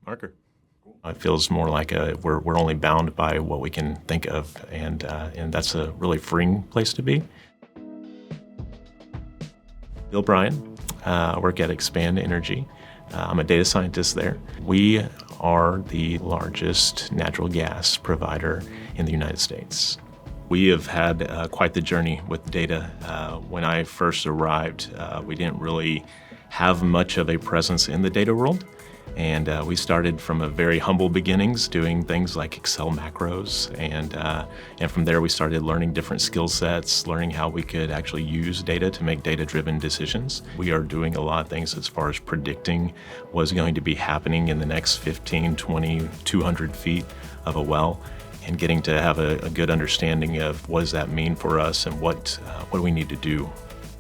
Marker. It feels more like we're only bound by what we can think of, and that's a really freeing place to be. Bryan. I work at Expand Energy. I'm a data scientist there. We are the largest natural gas provider in the United States. We have had quite the journey with data. When I first arrived, we didn't really have much of a presence in the data world. And we started from a very humble beginnings, doing things like Excel macros, and from there we started learning different skill sets, learning how we could actually use data to make data-driven decisions. We are doing a lot of things as far as predicting what's going to be happening in the next 15, 20, 200 feet of a well, and getting to have a good understanding of what does that mean for us and what do we need to do.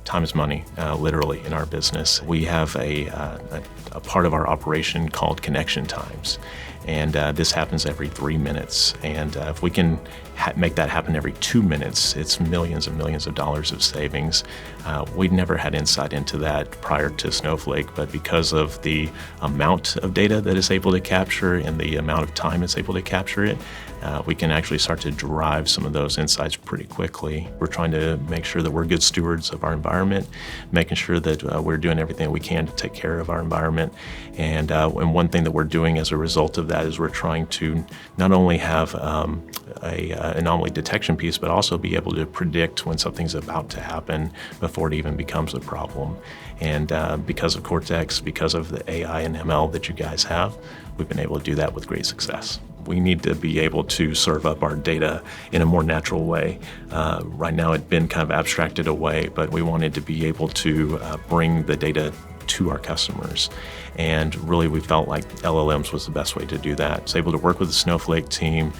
Time is money, literally, in our business. We have a part of our operation called connection times, and this happens every 3 minutes. And if we can make that happen every 2 minutes, it's millions and millions of dollars of savings. We'd never had insight into that prior to Snowflake, but because of the amount of data that it's able to capture and the amount of time it's able to capture it, we can actually start to derive some of those insights pretty quickly. We're trying to make sure that we're good stewards of our environment, making sure that we're doing everything we can to take care of our environment. And one thing that we're doing as a result of that is we're trying to not only have an anomaly detection piece, but also be able to predict when something's about to happen before it even becomes a problem. And because of Cortex, because of the AI and ML that you guys have, we've been able to do that with great success. We need to be able to serve up our data in a more natural way. Right now it's been kind of abstracted away, but we wanted to be able to bring the data to our customers. And really we felt like LLMs was the best way to do that. I was able to work with the Snowflake team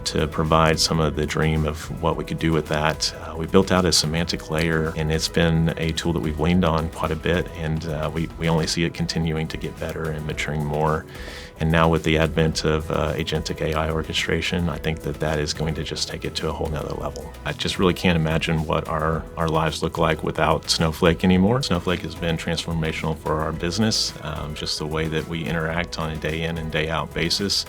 to provide some of the dream of what we could do with that. We built out a semantic layer, and it's been a tool that we've leaned on quite a bit, and we only see it continuing to get better and maturing more. And now with the advent of agentic AI orchestration, I think that is going to just take it to a whole nother level. I just really can't imagine what our lives look like without Snowflake anymore. Snowflake has been transformational for our business, just the way that we interact on a day in and day out basis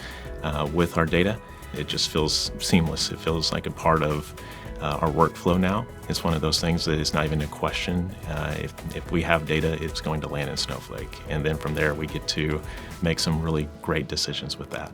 with our data. It just feels seamless. It feels like a part of our workflow now. It's one of those things that is not even a question. If we have data, it's going to land in Snowflake. And then from there, we get to make some really great decisions with that.